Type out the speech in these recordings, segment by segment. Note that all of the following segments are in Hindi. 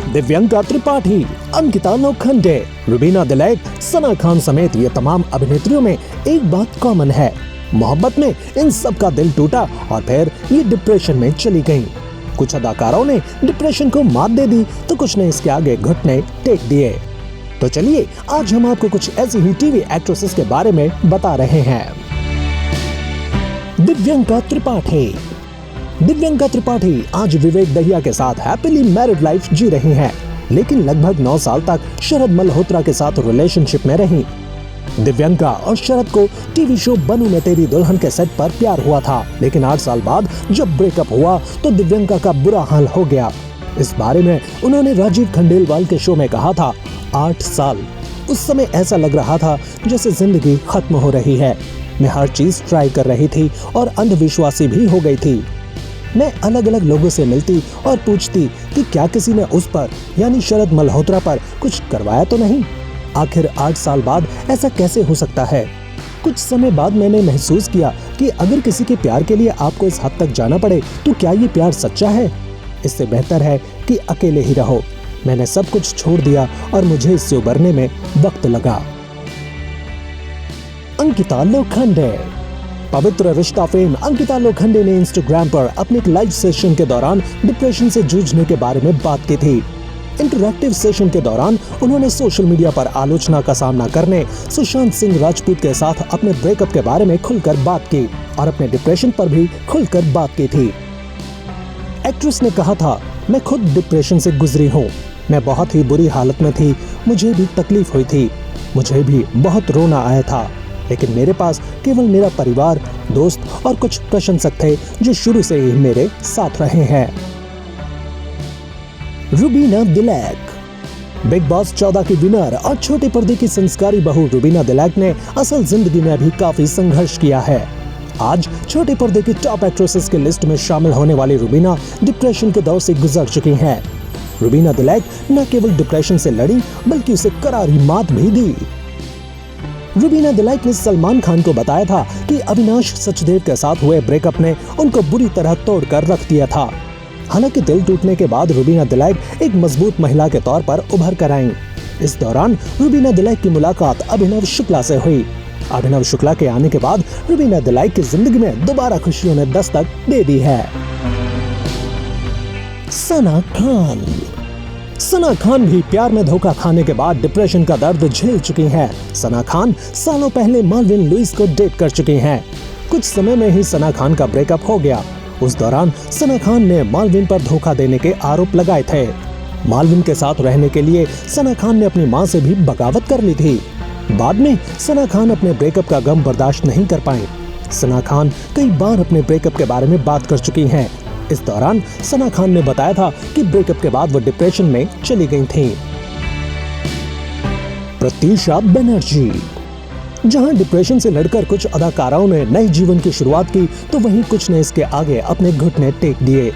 दिव्यंका त्रिपाठी, अंकिता लोखंडे, रुबीना दिलैक, सना खान समेत ये तमाम अभिनेत्रियों में एक बात कॉमन है, मोहब्बत में इन सब का दिल टूटा और फिर ये डिप्रेशन में चली गईं। कुछ अदाकारों ने डिप्रेशन को मात दे दी तो कुछ ने इसके आगे घुटने टेक दिए। तो चलिए आज हम आपको कुछ ऐसी ही टीवी एक्ट्रेसेस के बारे में बता रहे हैं। दिव्यंका त्रिपाठी। दिव्यंका त्रिपाठी आज विवेक दहिया के साथ हैप्पीली मैरिड लाइफ जी रही हैं, लेकिन लगभग 9 साल तक शरद मल्होत्रा के साथ रिलेशनशिप में रहीं। दिव्यंका और शरद को टीवी शो बनू में तेरी दुल्हन के सेट पर प्यार हुआ था, लेकिन 8 साल बाद जब ब्रेकअप हुआ तो दिव्यंका का बुरा हाल हो गया। इस बारे में उन्होंने राजीव खंडेलवाल के शो में कहा था, 8 साल। उस समय ऐसा लग रहा था जैसे जिंदगी खत्म हो रही है। मैं हर चीज ट्राई कर रही थी और अंधविश्वासी भी हो गई थी। मैं अलग अलग लोगों से मिलती और पूछती कि क्या किसी ने उस पर यानी शरद मल्होत्रा पर कुछ करवाया तो नहीं। आखिर 8 साल बाद ऐसा कैसे हो सकता है। कुछ समय बाद मैंने महसूस किया कि अगर किसी के प्यार के लिए आपको इस हद तक जाना पड़े तो क्या ये प्यार सच्चा है। इससे बेहतर है कि अकेले ही रहो। मैंने सब कुछ छोड़ दिया और मुझे इससे उबरने में वक्त लगा। अंकिता लोखंडे। पवित्र रिश्ता फेम अंकिता लोखंडे ने इंस्टाग्राम पर अपने एक लाइव सेशन के दौरान डिप्रेशन से जूझने के बारे में बात की थी। इंटरैक्टिव सेशन के दौरान उन्होंने सोशल मीडिया पर आलोचना का सामना करने सुशांत सिंह राजपूत के साथ अपने ब्रेकअप के बारे में खुलकर बात की और अपने डिप्रेशन पर भी खुलकर बात की थी। एक्ट्रेस ने कहा था, मैं खुद डिप्रेशन से गुजरी हूँ। मैं बहुत ही बुरी हालत में थी, मुझे भी तकलीफ हुई थी, मुझे भी बहुत रोना आया था, लेकिन मेरे पास केवल मेरा परिवार, दोस्त और कुछ प्रशंसक थे जो शुरू से ही मेरे साथ रहे हैं। रुबीना दिलैक। बिग बॉस 14 की विनर और छोटे पर्दे की संस्कारी बहू रुबीना दिलैक ने असल जिंदगी में भी काफी संघर्ष किया है। आज छोटे पर्दे की टॉप एक्ट्रेसेस की लिस्ट में शामिल होने वाली रुबीना डिप्रेशन के दौर से गुजर चुकी हैं। रुबीना दिलैक न केवल डिप्रेशन से लड़ी बल्कि उसे करारी मात भी दी। रुबीना दिलैक ने सलमान खान को बताया था कि अविनाश सचदेव के साथ हुए ब्रेकअप ने उनको बुरी तरह तोड़कर रख दिया था। हालांकि दिल टूटने के बाद रुबीना दिलैक एक मजबूत महिला के तौर पर उभर कर आईं। इस दौरान रुबीना दिलैक की मुलाकात अभिनव शुक्ला से हुई। अभिनव शुक्ला के आने के बाद रुबीना दिलैक की जिंदगी में दोबारा खुशियों ने दस्तक दे दी है। सना खान। सना खान भी प्यार में धोखा खाने के बाद डिप्रेशन का दर्द झेल चुकी हैं। सना खान सालों पहले मालविन लुइस को डेट कर चुकी हैं। कुछ समय में ही सना खान का ब्रेकअप हो गया। उस दौरान सना खान ने मालविन पर धोखा देने के आरोप लगाए थे। मालविन के साथ रहने के लिए सना खान ने अपनी मां से भी बगावत कर ली थी। बाद में सना खान अपने ब्रेकअप का गम बर्दाश्त नहीं कर पाई। सना खान कई बार अपने ब्रेकअप के बारे में बात कर चुकी हैं। इस दौरान सना खान ने बताया था कि ब्रेकअप के बाद वो डिप्रेशन में चली गई थीं। प्रत्यूषा बनर्जी। जहां डिप्रेशन से लड़कर कुछ अदाकाराओं ने नए जीवन की शुरुआत की तो वहीं कुछ ने इसके आगे अपने घुटने टेक दिए।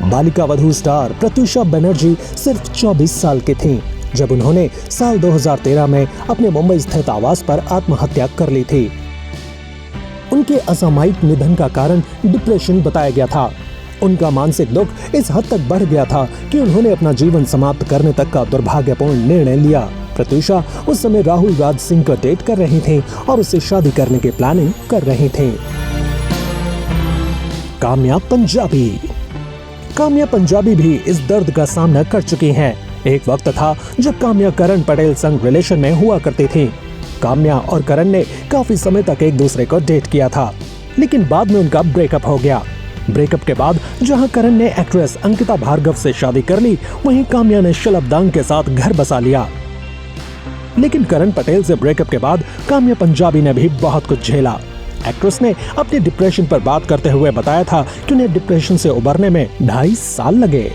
बालिका वधू स्टार प्रत्यूषा बनर्जी सिर्फ 24 साल की थीं जब उन्होंने साल 2013 में अपने मुंबई स्थित आवास पर आत्महत्या कर ली थी। उनके असामयिक निधन का कारण डिप्रेशन बताया गया था। उनका मानसिक दुख इस हद तक बढ़ गया था कि उन्होंने अपना जीवन समाप्त करने तक का दुर्भाग्यपूर्ण निर्णय लिया। प्रत्यूषा उस समय राहुल राज सिंह को डेट कर रही थीं और उससे शादी करने की प्लानिंग कर रही थीं। काम्या पंजाबी। काम्या पंजाबी भी इस दर्द का सामना कर चुकी हैं। एक वक्त था जब काम्या करण पटेल संग रिलेशन में हुआ करती थी। काम्या और करण ने काफी समय तक एक दूसरे को डेट किया था, लेकिन बाद में उनका ब्रेकअप हो गया। ब्रेकअप के बाद जहां करण ने एक्ट्रेस अंकिता भार्गव से शादी कर ली, वहीं काम्या ने शलभ के साथ घर बसा लिया। लेकिन करण पटेल से ब्रेकअप के बाद काम्या पंजाबी ने भी बहुत कुछ झेला। एक्ट्रेस ने अपने डिप्रेशन पर बात करते हुए बताया था कि उन्हें डिप्रेशन से उबरने में 2.5 साल लगे।